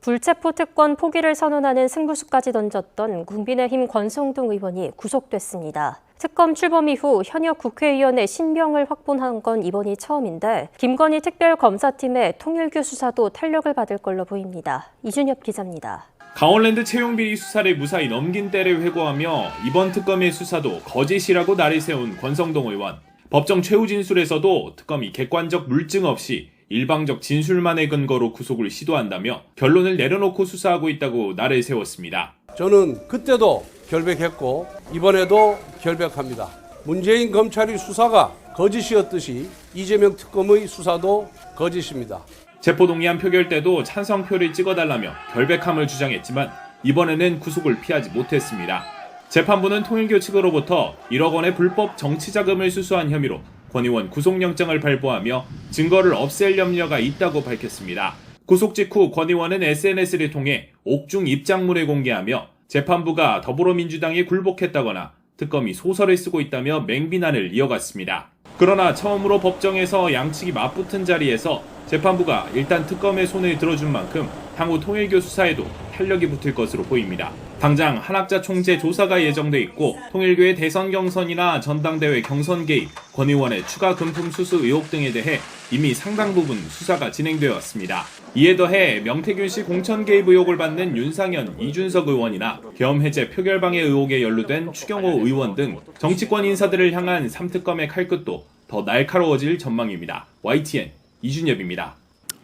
불체포 특권 포기를 선언하는 승부수까지 던졌던 국민의힘 권성동 의원이 구속됐습니다. 특검 출범 이후 현역 국회의원의 신병을 확보한 건 이번이 처음인데 김건희 특별검사팀의 통일교 수사도 탄력을 받을 걸로 보입니다. 이준엽 기자입니다. 강원랜드 채용비리 수사를 무사히 넘긴 때를 회고하며 이번 특검의 수사도 거짓이라고 날이 세운 권성동 의원. 법정 최후 진술에서도 특검이 객관적 물증 없이 일방적 진술만의 근거로 구속을 시도한다며 결론을 내려놓고 수사하고 있다고 날을 세웠습니다. 저는 그때도 결백했고 이번에도 결백합니다. 문재인 검찰의 수사가 거짓이었듯이 이재명 특검의 수사도 거짓입니다. 체포동의안 표결 때도 찬성표를 찍어달라며 결백함을 주장했지만 이번에는 구속을 피하지 못했습니다. 재판부는 통일교 측으로부터 1억 원의 불법 정치자금을 수수한 혐의로 권 의원 구속영장을 발부하며 증거를 없앨 염려가 있다고 밝혔습니다. 구속 직후 권 의원은 SNS를 통해 옥중 입장문을 공개하며 재판부가 더불어민주당에 굴복했다거나 특검이 소설을 쓰고 있다며 맹비난을 이어갔습니다. 그러나 처음으로 법정에서 양측이 맞붙은 자리에서 재판부가 일단 특검의 손을 들어준 만큼 향후 통일교 수사에도 탄력이 붙을 것으로 보입니다. 당장 한학자 총재 조사가 예정돼 있고 통일교의 대선 경선이나 전당대회 경선 개입, 권 의원의 추가 금품 수수 의혹 등에 대해 이미 상당 부분 수사가 진행되어 왔습니다. 이에 더해 명태균 씨 공천 개입 의혹을 받는 윤상현, 이준석 의원이나 계엄 해제 표결방해 의혹에 연루된 추경호 의원 등 정치권 인사들을 향한 3특검의 칼끝도 더 날카로워질 전망입니다. YTN 이준엽입니다.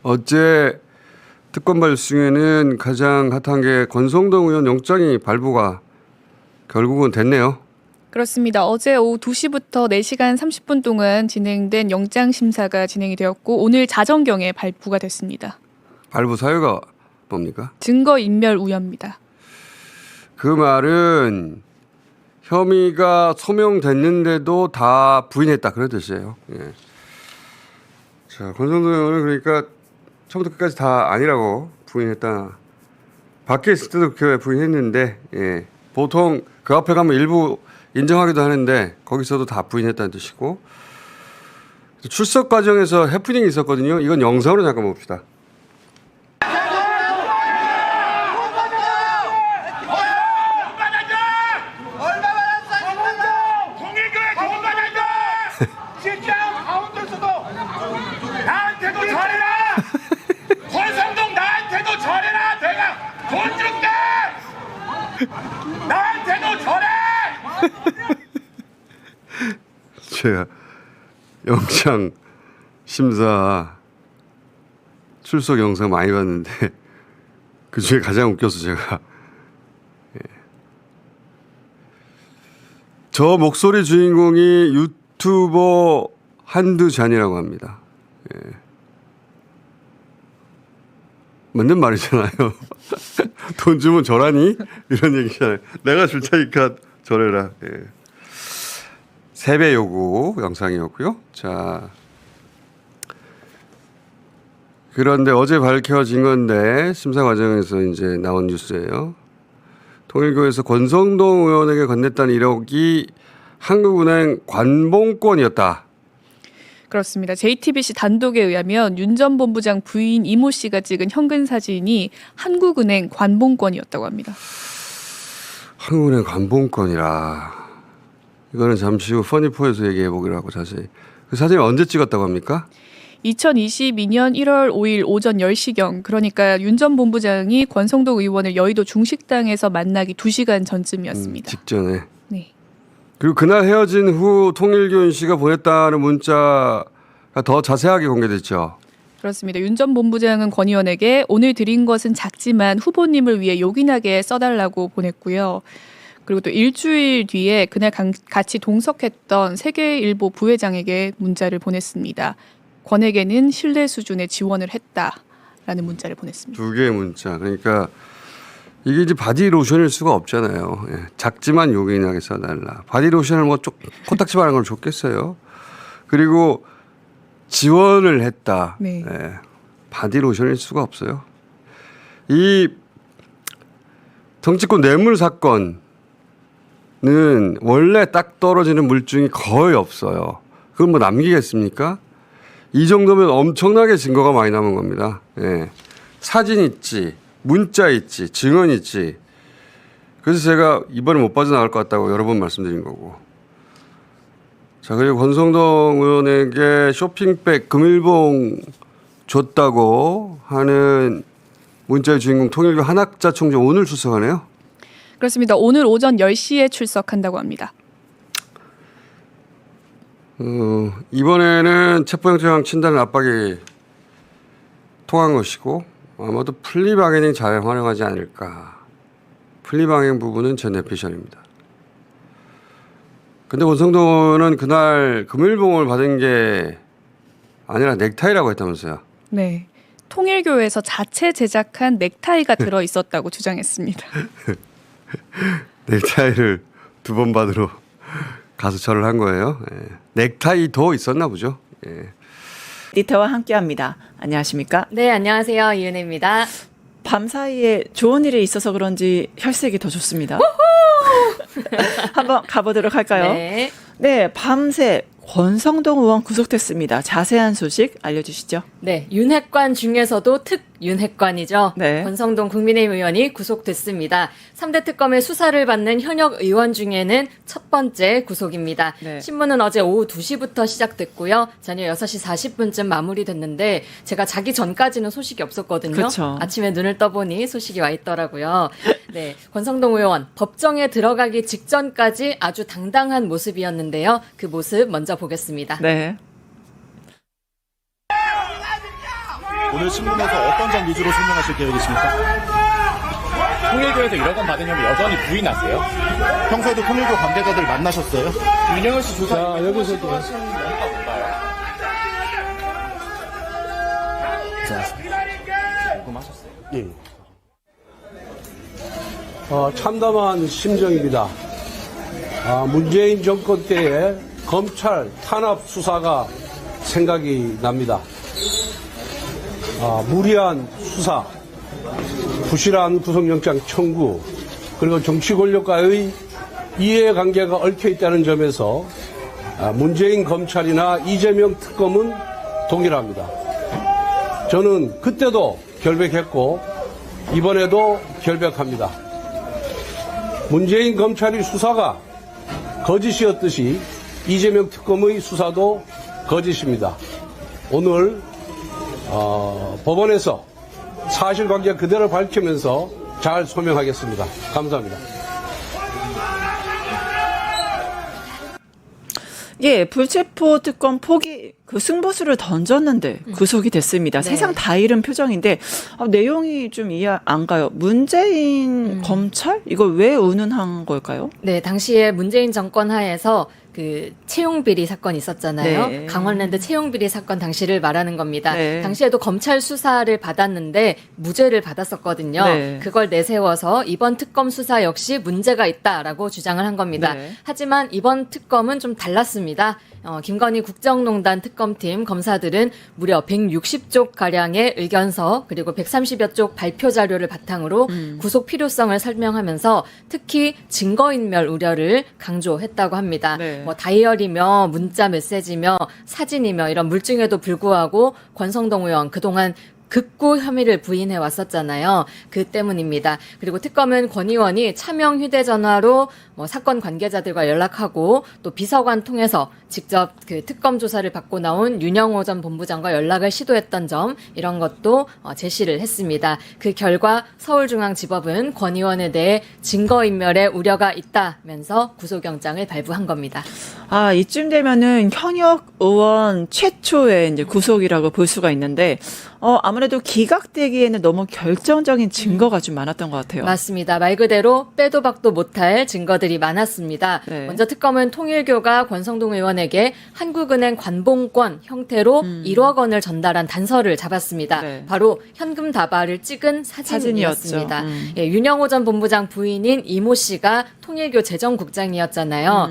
어제 특검 발수 중에는 가장 핫한 게 권성동 의원 영장이 발부가 결국은 됐네요. 그렇습니다. 어제 오후 2시부터 4시간 30분 동안 진행된 영장 심사가 진행이 되었고 오늘 자정경에 발부가 됐습니다. 발부 사유가 뭡니까? 증거인멸 우려입니다. 그 말은 혐의가 소명됐는데도 다 부인했다 그런 뜻이에요. 예. 자, 권성동 의원은 그러니까 처음부터 끝까지 다 아니라고 부인했다. 밖에 있을 때도 그 부인했는데 예. 보통 그 앞에 가면 일부 인정하기도 하는데 거기서도 다 부인했다는 뜻이고 출석 과정에서 해프닝이 있었거든요. 이건 영상으로 잠깐 봅시다. 나한테도 잘해라! 권성동 나한테도 잘해라! 내가 돈 줄게! 나한테도 잘해! 제가 영장 심사 출석 영상 많이 봤는데 그 중에 가장 웃겨서 제가 저 목소리 주인공이 유튜버 한두잔이라고 합니다. 예. 맞는 말이잖아요. 돈 주면 절하니? 이런 얘기잖아요. 내가 줄 테니까 절해라. 예. 세배 요구 영상이었고요. 자, 그런데 어제 밝혀진 건데 심사 과정에서 이제 나온 뉴스예요. 통일교에서 권성동 의원에게 건넸다는 1억이 한국은행 관봉권이었다. 그렇습니다. JTBC 단독에 의하면 윤 전 본부장 부인 이모 씨가 찍은 현금 사진이 한국은행 관봉권이었다고 합니다. 한국은행 관봉권이라. 이거는 잠시 후 퍼니포에서 얘기해 보기로 하고 자세히. 그 사진을 언제 찍었다고 합니까? 2022년 1월 5일 오전 10시경 그러니까 윤 전 본부장이 권성동 의원을 여의도 중식당에서 만나기 2시간 전쯤이었습니다. 직전에. 네. 그리고 그날 헤어진 후 통일교 씨가 보냈다는 문자가 더 자세하게 공개됐죠. 그렇습니다. 윤 전 본부장은 권 의원에게 오늘 드린 것은 작지만 후보님을 위해 요긴하게 써달라고 보냈고요. 그리고 또 일주일 뒤에 그날 같이 동석했던 세계일보 부회장에게 문자를 보냈습니다. 권에게는 신뢰 수준의 지원을 했다라는 문자를 보냈습니다. 2개의 문자. 그러니까 이게 이제 바디로션일 수가 없잖아요. 예. 작지만 요긴하게 써달라. 바디로션을 뭐 코딱지만한 걸 줬겠어요. 그리고 지원을 했다. 네. 예. 바디로션일 수가 없어요. 이 정치권 뇌물 사건은 원래 딱 떨어지는 물증이 거의 없어요. 그걸 뭐 남기겠습니까? 이 정도면 엄청나게 증거가 많이 남은 겁니다. 예. 사진 있지, 문자 있지, 증언 있지. 그래서 제가 이번에 못 빠져나갈 것 같다고 여러 번 말씀드린 거고. 자, 그리고 권성동 의원에게 쇼핑백 금일봉 줬다고 하는 문자의 주인공 통일교 한학자 총장 오늘 출석하네요. 그렇습니다. 오늘 오전 10시에 출석한다고 합니다. 이번에는 체포영장 친다는 압박이 통한 것이고 아마도 플리바게닝 잘 활용하지 않을까. 플리바게닝 부분은 제 내피셜입니다. 근데 권성동 의원은 그날 금일봉을 받은 게 아니라 넥타이라고 했다면서요. 네. 통일교에서 자체 제작한 넥타이가 들어 있었다고 주장했습니다. 넥타이를 2번 받으러 가서 절을 한 거예요. 예. 넥타이도 있었나 보죠. 예. 에디터와 함께합니다. 안녕하십니까? 네, 안녕하세요. 이은혜입니다. 밤 사이에 좋은 일이 있어서 그런지 혈색이 더 좋습니다. 한번 가보도록 할까요? 네. 네, 밤새 권성동 의원 구속됐습니다. 자세한 소식 알려주시죠. 네, 윤핵관 중에서도 특윤핵관이죠. 네. 권성동 국민의힘 의원이 구속됐습니다. 3대 특검의 수사를 받는 현역 의원 중에는 첫 번째 구속입니다. 네. 신문은 어제 오후 2시부터 시작됐고요. 저녁 6시 40분쯤 마무리됐는데 제가 자기 전까지는 소식이 없었거든요. 그렇죠. 아침에 눈을 떠보니 소식이 와 있더라고요. 네, 권성동 의원 법정에 들어가기 직전까지 아주 당당한 모습이었는데요. 그 모습 먼저 보겠습니다. 네. 오늘 신문에서 어떤 점 위주로 설명하실 계획이십니까? 통일교에서 1억 원 받은 혐의 여전히 부인하세요? 평소에도 통일교 관계자들 만나셨어요? 윤영은 씨 조사 자, 여기서도. 예. 참담한 심정입니다. 문재인 정권 때에 검찰 탄압 수사가 생각이 납니다. 무리한 수사, 부실한 구속영장 청구, 그리고 정치 권력과의 이해관계가 얽혀 있다는 점에서 문재인 검찰이나 이재명 특검은 동일합니다. 저는 그때도 결백했고 이번에도 결백합니다. 문재인 검찰의 수사가 거짓이었듯이 이재명 특검의 수사도 거짓입니다. 오늘 법원에서 사실관계 그대로 밝히면서 잘 소명하겠습니다. 감사합니다. 예, 불체포 특검 포기 그 승부수를 던졌는데 구속이 됐습니다. 네. 세상 다 잃은 표정인데 내용이 좀 이해 안 가요. 문재인 검찰 이걸 왜 운운한 걸까요? 네, 당시에 문재인 정권 하에서 그 채용비리 사건이 있었잖아요. 네. 강원랜드 채용비리 사건 당시를 말하는 겁니다. 네. 당시에도 검찰 수사를 받았는데 무죄를 받았었거든요. 네. 그걸 내세워서 이번 특검 수사 역시 문제가 있다라고 주장을 한 겁니다. 네. 하지만 이번 특검은 좀 달랐습니다. 김건희 국정농단 특검팀 검사들은 무려 160쪽 가량의 의견서 그리고 130여 쪽 발표 자료를 바탕으로 구속 필요성을 설명하면서 특히 증거인멸 우려를 강조했다고 합니다. 네. 뭐 다이어리며 문자 메시지며 사진이며 이런 물증에도 불구하고 권성동 의원 그동안 극구 혐의를 부인해 왔었잖아요. 그 때문입니다. 그리고 특검은 권 의원이 차명 휴대전화로 뭐 사건 관계자들과 연락하고 또 비서관 통해서 직접 그 특검 조사를 받고 나온 윤영호 전 본부장과 연락을 시도했던 점 이런 것도 제시를 했습니다. 그 결과 서울중앙지법은 권 의원에 대해 증거인멸의 우려가 있다면서 구속영장을 발부한 겁니다. 이쯤 되면은 현역 의원 최초의 이제 구속이라고 볼 수가 있는데 아무래도 기각되기에는 너무 결정적인 증거가 좀 많았던 것 같아요. 맞습니다. 말 그대로 빼도 박도 못할 증거들이 많았습니다. 네. 먼저 특검은 통일교가 권성동 의원에게 한국은행 관봉권 형태로 1억 원을 전달한 단서를 잡았습니다. 네. 바로 현금 다발을 찍은 사진이었습니다. 사진이었죠. 예, 윤영호 전 본부장 부인인 이모 씨가 통일교 재정국장이었잖아요.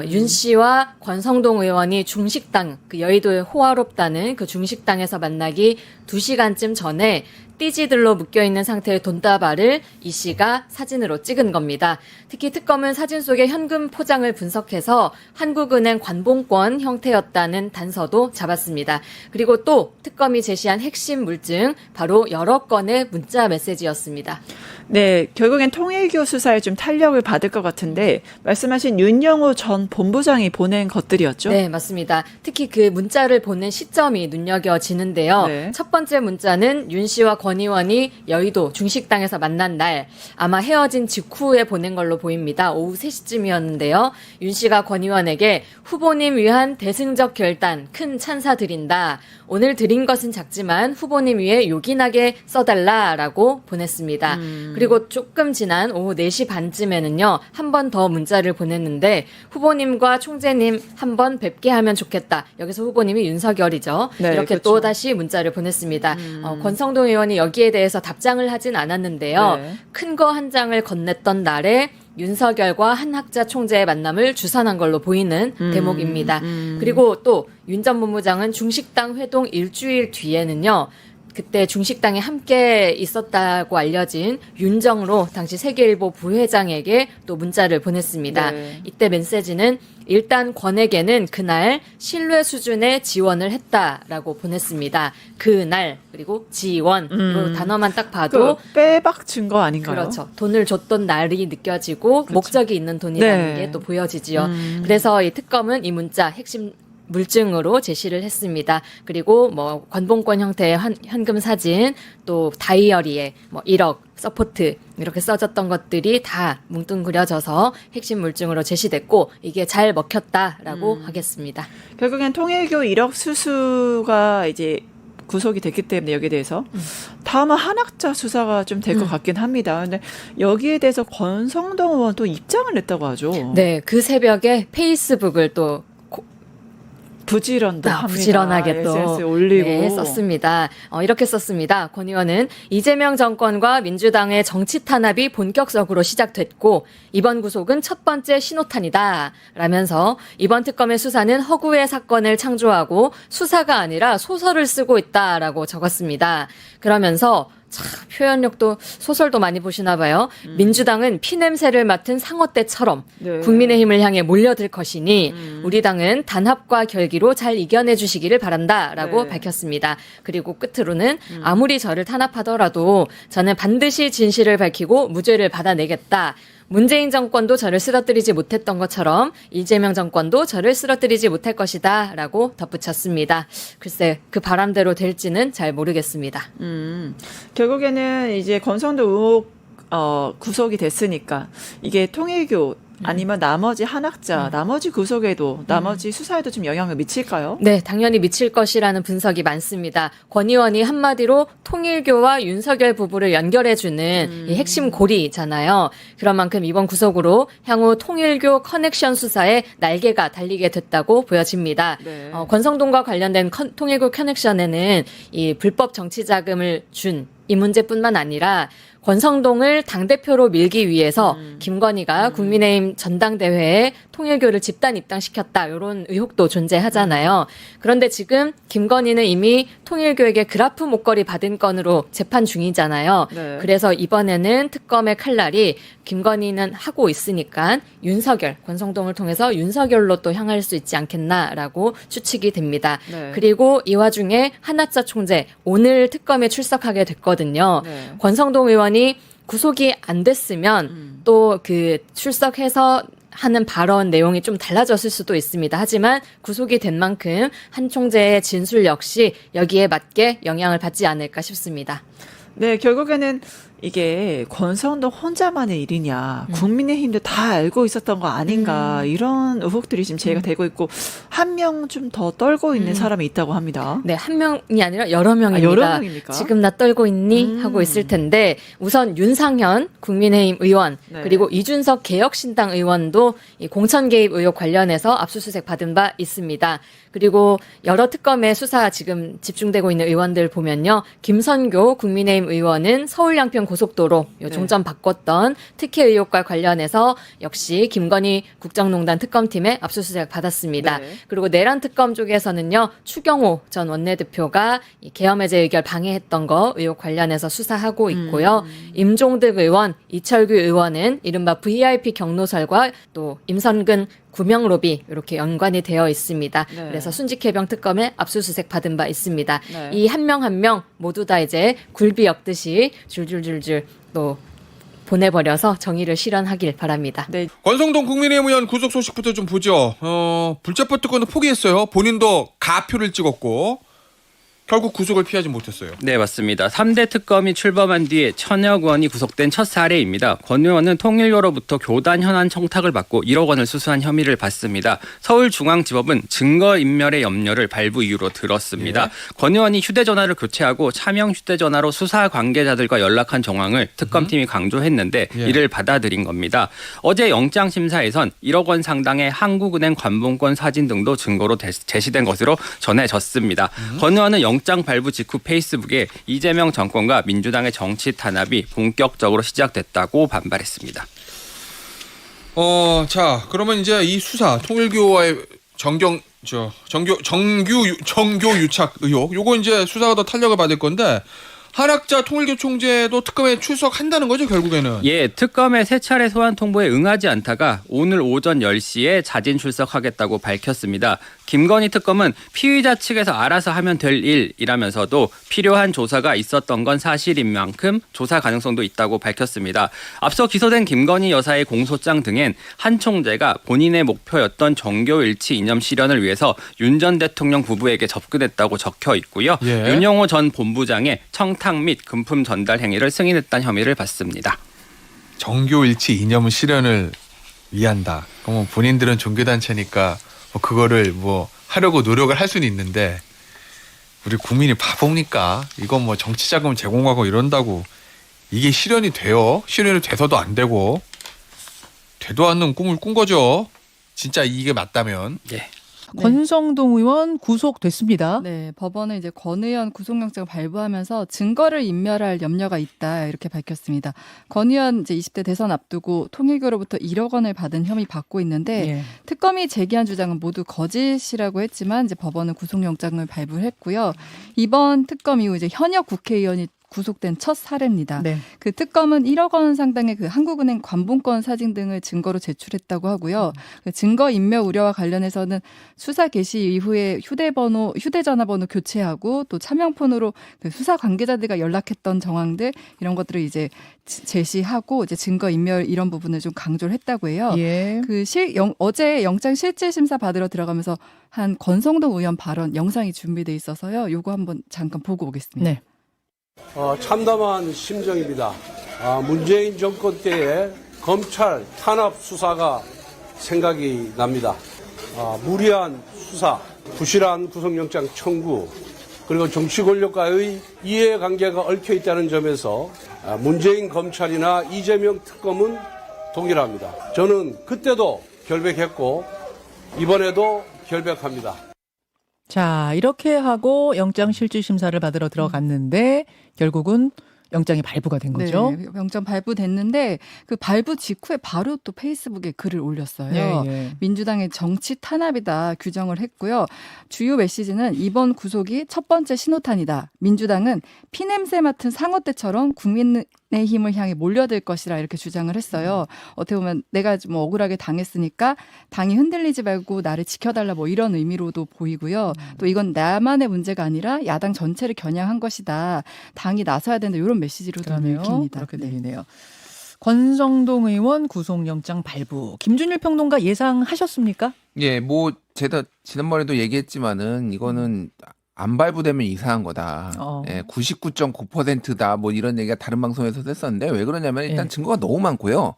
윤 씨와 권성동 의원이 중식당, 그 여의도의 호화롭다는 그 중식당에서 만나기 2시간쯤 전에 띠지들로 묶여있는 상태의 돈다발을 이 씨가 사진으로 찍은 겁니다. 특히 특검은 사진 속의 현금 포장을 분석해서 한국은행 관봉권 형태였다는 단서도 잡았습니다. 그리고 또 특검이 제시한 핵심 물증, 바로 여러 건의 문자 메시지였습니다. 네, 결국엔 통일교 수사에 좀 탄력을 받을 것 같은데 말씀하신 윤영호 전 본부장이 보낸 것들이었죠? 네, 맞습니다. 특히 그 문자를 보낸 시점이 눈여겨지는데요. 네. 첫 번째 문자는 윤 씨와 권 의원이 여의도 중식당에서 만난 날, 아마 헤어진 직후에 보낸 걸로 보입니다. 오후 3시쯤이었는데요. 윤 씨가 권 의원에게 후보님 위한 대승적 결단 큰 찬사 드린다. 오늘 드린 것은 작지만 후보님 위해 요긴하게 써달라라고 보냈습니다. 그리고 조금 지난 오후 4시 반쯤에는요. 한 번 더 문자를 보냈는데 후보님과 총재님 한 번 뵙게 하면 좋겠다. 여기서 후보님이 윤석열이죠. 네, 이렇게 그렇죠. 또 다시 문자를 보냈습니다. 권성동 의원이 여기에 대해서 답장을 하진 않았는데요. 네. 큰 거 한 장을 건넸던 날에 윤석열과 한학자 총재의 만남을 주선한 걸로 보이는 대목입니다. 그리고 또 윤 전 본부장은 중식당 회동 일주일 뒤에는요. 그때 중식당에 함께 있었다고 알려진 윤정로 당시 세계일보 부회장에게 또 문자를 보냈습니다. 네. 이때 메시지는 일단 권에게는 그날 신뢰 수준의 지원을 했다라고 보냈습니다. 그날 그리고 지원 이 단어만 딱 봐도 그 빼박 증거 아닌가요? 그렇죠. 돈을 줬던 날이 느껴지고 목적이 있는 돈이라는 네. 게 또 보여지지요. 그래서 이 특검은 이 문자 핵심 물증으로 제시를 했습니다. 그리고 뭐 관봉권 형태의 현금 사진, 또 다이어리에 뭐 1억 서포트 이렇게 써졌던 것들이 다 뭉뚱그려져서 핵심 물증으로 제시됐고 이게 잘 먹혔다라고 하겠습니다. 결국엔 통일교 1억 수수가 이제 구속이 됐기 때문에 여기에 대해서 다음은 한학자 수사가 좀 될 것 같긴 합니다. 근데 여기에 대해서 권성동 의원 또 입장을 냈다고 하죠. 네, 그 새벽에 페이스북을 또 부지런도 합니다. 부지런하게 또 SNS에 올리고 네, 썼습니다. 이렇게 썼습니다. 권 의원은 이재명 정권과 민주당의 정치 탄압이 본격적으로 시작됐고 이번 구속은 첫 번째 신호탄이다 라면서 이번 특검의 수사는 허구의 사건을 창조하고 수사가 아니라 소설을 쓰고 있다라고 적었습니다. 그러면서 참 표현력도 소설도 많이 보시나 봐요. 민주당은 피냄새를 맡은 상어떼처럼 네. 국민의힘을 향해 몰려들 것이니 우리 당은 단합과 결기로 잘 이겨내 주시기를 바란다라고 네. 밝혔습니다. 그리고 끝으로는 아무리 저를 탄압하더라도 저는 반드시 진실을 밝히고 무죄를 받아내겠다. 문재인 정권도 저를 쓰러뜨리지 못했던 것처럼 이재명 정권도 저를 쓰러뜨리지 못할 것이다 라고 덧붙였습니다. 글쎄 그 바람대로 될지는 잘 모르겠습니다. 결국에는 이제 권성동 의혹 구속이 됐으니까 이게 통일교 아니면 나머지 한학자, 나머지 구속에도 나머지 수사에도 좀 영향을 미칠까요? 네, 당연히 미칠 것이라는 분석이 많습니다. 권 의원이 한마디로 통일교와 윤석열 부부를 연결해주는 이 핵심 고리잖아요. 그런 만큼 이번 구속으로 향후 통일교 커넥션 수사에 날개가 달리게 됐다고 보여집니다. 네. 권성동과 관련된 통일교 커넥션에는 이 불법 정치 자금을 준 이 문제뿐만 아니라 권성동을 당대표로 밀기 위해서 김건희가 국민의힘 전당대회에 통일교를 집단 입당시켰다. 이런 의혹도 존재하잖아요. 그런데 지금 김건희는 이미 통일교에게 그라프 목걸이 받은 건으로 재판 중이잖아요. 네. 그래서 이번에는 특검의 칼날이 김건희는 하고 있으니까 윤석열, 권성동을 통해서 윤석열로 또 향할 수 있지 않겠나라고 추측이 됩니다. 네. 그리고 이 와중에 한학자 총재 오늘 특검에 출석하게 됐거든요. 네. 권성동 의원이 구속이 안 됐으면 또 그 출석해서 하는 발언 내용이 좀 달라졌을 수도 있습니다. 하지만 구속이 된 만큼 한 총재의 진술 역시 여기에 맞게 영향을 받지 않을까 싶습니다. 네, 결국에는 이게 권성동 혼자만의 일이냐, 국민의힘도 다 알고 있었던 거 아닌가, 이런 의혹들이 지금 제기가 되고 있고, 한 명 좀 더 떨고 있는 사람이 있다고 합니다. 네, 한 명이 아니라 여러 명입니다. 여러 명입니까? 지금 나 떨고 있니? 하고 있을 텐데 우선 윤상현 국민의힘 의원 네. 그리고 이준석 개혁신당 의원도 이 공천 개입 의혹 관련해서 압수수색 받은 바 있습니다. 그리고 여러 특검의 수사 지금 집중되고 있는 의원들 보면요. 김선교 국민의힘 의원은 서울 양평 고속도로 요 종점 바꿨던 특혜 의혹과 관련해서 역시 김건희 국정농단 특검팀의 압수수색 받았습니다. 네. 그리고 내란 특검 쪽에서는요, 추경호 전 원내대표가 이 계엄해제 의결 방해했던 거 의혹 관련해서 수사하고 있고요. 임종득 의원, 이철규 의원은 이른바 VIP 경로설과 또 임선근 구명로비 이렇게 연관이 되어 있습니다. 네. 그래서 순직해병 특검에 압수수색 받은 바 있습니다. 네. 이 한 명 한 명 모두 다 이제 굴비 엮듯이 줄줄줄줄 또 보내버려서 정의를 실현하길 바랍니다. 네. 권성동 국민의힘 의원 구속 소식부터 좀 보죠. 불체포 특권을 포기했어요. 본인도 가표를 찍었고 결국 구속을 피하지 못했어요. 네, 맞습니다. 3대 특검이 출범한 뒤에 천여 의원이 구속된 첫 사례입니다. 권 의원은 통일교로부터 교단 현안 청탁을 받고 1억 원을 수수한 혐의를 받습니다. 서울중앙지법은 증거인멸의 염려를 발부 이유로 들었습니다. 예. 권 의원이 휴대전화를 교체하고 차명 휴대전화로 수사 관계자들과 연락한 정황을 특검팀이 강조했는데 예. 이를 받아들인 겁니다. 어제 영장심사에선 1억 원 상당의 한국은행 관본권 사진 등도 증거로 제시된 것으로 전해졌습니다. 권 의원은 영장 발부 직후 페이스북에 이재명 정권과 민주당의 정치 탄압이 본격적으로 시작됐다고 반발했습니다. 자, 그러면 이제 이 수사 통일교와의 정교 유착 의혹, 요거 이제 수사가 더 탄력을 받을 건데 한학자 통일교 총재도 특검에 출석한다는 거죠, 결국에는. 예, 특검의 세 차례 소환 통보에 응하지 않다가 오늘 오전 10시에 자진 출석하겠다고 밝혔습니다. 김건희 특검은 피의자 측에서 알아서 하면 될 일이라면서도 필요한 조사가 있었던 건 사실인 만큼 조사 가능성도 있다고 밝혔습니다. 앞서 기소된 김건희 여사의 공소장 등엔 한 총재가 본인의 목표였던 정교일치 이념 실현을 위해서 윤 전 대통령 부부에게 접근했다고 적혀 있고요. 예. 윤영호 전 본부장의 청탁 및 금품 전달 행위를 승인했다는 혐의를 받습니다. 정교일치 이념 실현을 위한다. 그러면 본인들은 종교단체니까 그거를 하려고 노력을 할 수는 있는데 우리 국민이 바보니까 이건 정치 자금 제공하고 이런다고 이게 실현이 돼요? 실현이 돼서도 안 되고 되도 않는 꿈을 꾼 거죠. 진짜 이게 맞다면. 예. 권성동 의원 구속됐습니다. 네, 법원은 이제 권 의원 구속영장을 발부하면서 증거를 인멸할 염려가 있다 이렇게 밝혔습니다. 권 의원 이제 20대 대선 앞두고 통일교로부터 1억 원을 받은 혐의 받고 있는데 예. 특검이 제기한 주장은 모두 거짓이라고 했지만 이제 법원은 구속영장을 발부했고요. 이번 특검 이후 이제 현역 국회의원이 구속된 첫 사례입니다. 네. 그 특검은 1억 원 상당의 그 한국은행 관본권 사진 등을 증거로 제출했다고 하고요. 그 증거 인멸 우려와 관련해서는 수사 개시 이후에 휴대전화 번호 교체하고 또 차명폰으로 그 수사 관계자들과 연락했던 정황들 이런 것들을 이제 제시하고 이제 증거 인멸 이런 부분을 좀 강조를 했다고 해요. 예. 어제 영장 실질 심사 받으러 들어가면서 한 권성동 의원 발언 영상이 준비돼 있어서요. 요거 한번 잠깐 보고 오겠습니다. 네. 참담한 심정입니다. 문재인 정권 때의 검찰 탄압 수사가 생각이 납니다. 무리한 수사, 부실한 구속영장 청구, 그리고 정치 권력과의 이해관계가 얽혀 있다는 점에서 문재인 검찰이나 이재명 특검은 동일합니다. 저는 그때도 결백했고 이번에도 결백합니다. 자, 이렇게 하고 영장 실질 심사를 받으러 들어갔는데 결국은 영장이 발부가 된 거죠. 네, 영장 발부됐는데 그 발부 직후에 바로 또 페이스북에 글을 올렸어요. 예, 예. 민주당의 정치 탄압이다 규정을 했고요. 주요 메시지는 이번 구속이 첫 번째 신호탄이다. 민주당은 피냄새 맡은 상어 떼처럼 국민의힘을 향해 몰려들 것이라 이렇게 주장을 했어요. 어떻게 보면 내가 좀 억울하게 당했으니까 당이 흔들리지 말고 나를 지켜달라 이런 의미로도 보이고요. 또 이건 나만의 문제가 아니라 야당 전체를 겨냥한 것이다. 당이 나서야 된다. 이런 메시지로도 그러네요. 읽힙니다. 그렇게 들리네요. 권성동 의원 구속영장 발부. 김준일 평론가 예상하셨습니까? 예, 제가 지난번에도 얘기했지만은 이거는 안 발부되면 이상한 거다. 99.9%다. 이런 얘기가 다른 방송에서도 했었는데 왜 그러냐면 일단 증거가 너무 많고요.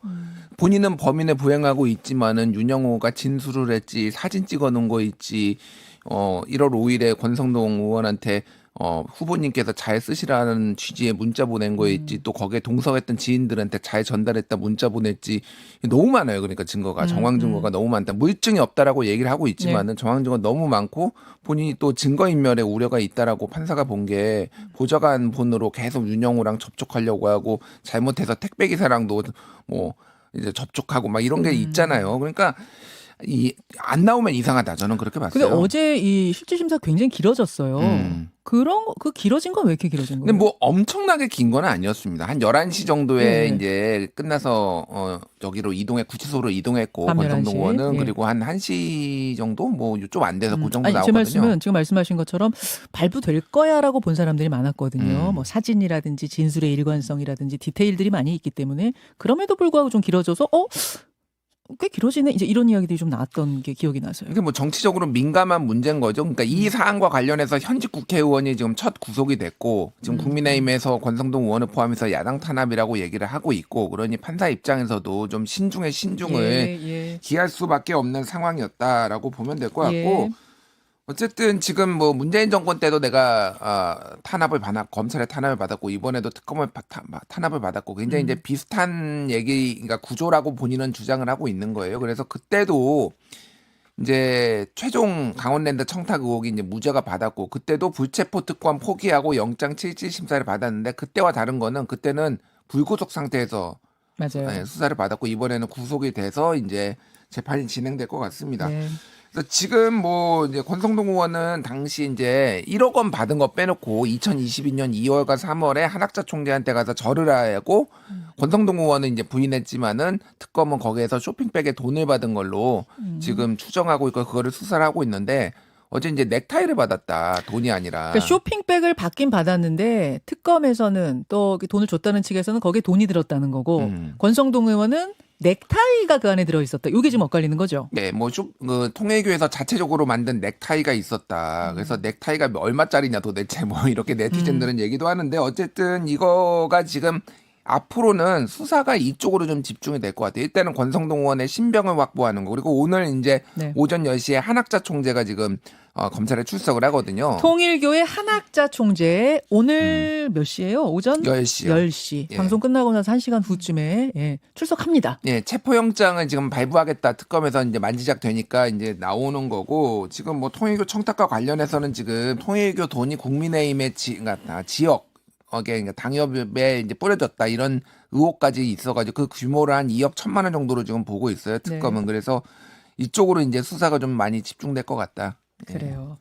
본인은 범인에 부행하고 있지만은 윤영호가 진술을 했지, 사진 찍어 놓은 거 있지. 1월 5일에 권성동 의원한테 후보님께서 잘 쓰시라는 취지의 문자 보낸 거일지 또 거기에 동석했던 지인들한테 잘 전달했다 문자 보냈지 너무 많아요. 그러니까 증거가 정황 증거가 너무 많다. 물증이 없다라고 얘기를 하고 있지만은 정황 증거 너무 많고 본인이 또 증거인멸에 우려가 있다라고 판사가 본 게 보좌관 폰으로 계속 윤영호랑 접촉하려고 하고 잘못해서 택배 기사랑도 뭐 이제 접촉하고 막 이런 게 있잖아요. 그러니까 안 나오면 이상하다. 저는 그렇게 봤어요. 근데 어제 이 실질심사 굉장히 길어졌어요. 그 길어진 건 왜 이렇게 길어진 거예요? 근데 뭐 엄청나게 긴 건 아니었습니다. 한 11시 정도에 이제 끝나서 여기로 구치소로 이동했고 권성동 의원은 그리고 한 1시 정도 뭐 좀 안 돼서 그 정도 아니, 나오거든요. 제 말씀은 지금 말씀하신 것처럼 발부될 거야라고 본 사람들이 많았거든요. 뭐 사진이라든지 진술의 일관성이라든지 디테일들이 많이 있기 때문에 그럼에도 불구하고 좀 길어져서 꽤 길어지네. 이제 이런 이야기들이 좀 나왔던 게 기억이 나서요. 이게 뭐 정치적으로 민감한 문제인 거죠. 그러니까 이 사안과 관련해서 현직 국회의원이 지금 첫 구속이 됐고 지금 국민의힘에서 권성동 의원을 포함해서 야당 탄압이라고 얘기를 하고 있고 그러니 판사 입장에서도 좀 신중에 신중을 기할 수밖에 없는 상황이었다라고 보면 될 것 같고 어쨌든 지금 뭐 문재인 정권 때도 내가 검찰의 탄압을 받았고 이번에도 특검을 탄압을 받았고 굉장히 이제 비슷한 그러니까 구조라고 본인은 주장을 하고 있는 거예요. 그래서 그때도 이제 최종 강원랜드 청탁 의혹이 이제 무죄가 받았고 그때도 불체포 특권 포기하고 영장 7질 심사를 받았는데 그때와 다른 거는 그때는 불구속 상태에서 맞아요. 수사를 받았고 이번에는 구속이 돼서 이제 재판이 진행될 것 같습니다. 그래서 지금 뭐 이제 권성동 의원은 당시 이제 1억 원 받은 거 빼놓고 2022년 2월과 3월에 한학자 총재한테 가서 절을 하고 권성동 의원은 이제 부인했지만은 특검은 거기에서 쇼핑백에 돈을 받은 걸로 지금 추정하고 있고 그거를 수사를 하고 있는데 어제 이제 넥타이를 받았다. 돈이 아니라. 그러니까 쇼핑백을 받긴 받았는데 특검에서는 또 돈을 줬다는 측에서는 거기에 돈이 들었다는 거고 권성동 의원은 넥타이가 그 안에 들어있었다. 이게 지금 엇갈리는 거죠? 네, 뭐 통일교에서 자체적으로 만든 넥타이가 있었다. 그래서 넥타이가 얼마짜리냐 도대체 뭐 이렇게 네티즌들은 얘기도 하는데 어쨌든 이거가 지금 앞으로는 수사가 이쪽으로 좀 집중이 될 것 같아요. 일단은 권성동 의원의 신병을 확보하는 거 그리고 오늘 이제 오전 10시에 한학자 총재가 지금 검찰에 출석을 하거든요. 통일교의 한학자 총재 오늘 몇 시예요? 오전 10시요. 10시. 방송 끝나고 나서 1시간 후쯤에 출석합니다. 예, 체포영장을 지금 발부하겠다. 특검에서 이제 만지작 되니까 이제 나오는 거고 지금 뭐 통일교 청탁과 관련해서는 지금 통일교 돈이 국민의힘의 지역 그러니까 당협에 이제 뿌려졌다 이런 의혹까지 있어가지고 그 규모를 한 2억 1천만 원 정도로 지금 보고 있어요. 특검은. 그래서 이쪽으로 이제 수사가 좀 많이 집중될 것 같다. 그래요.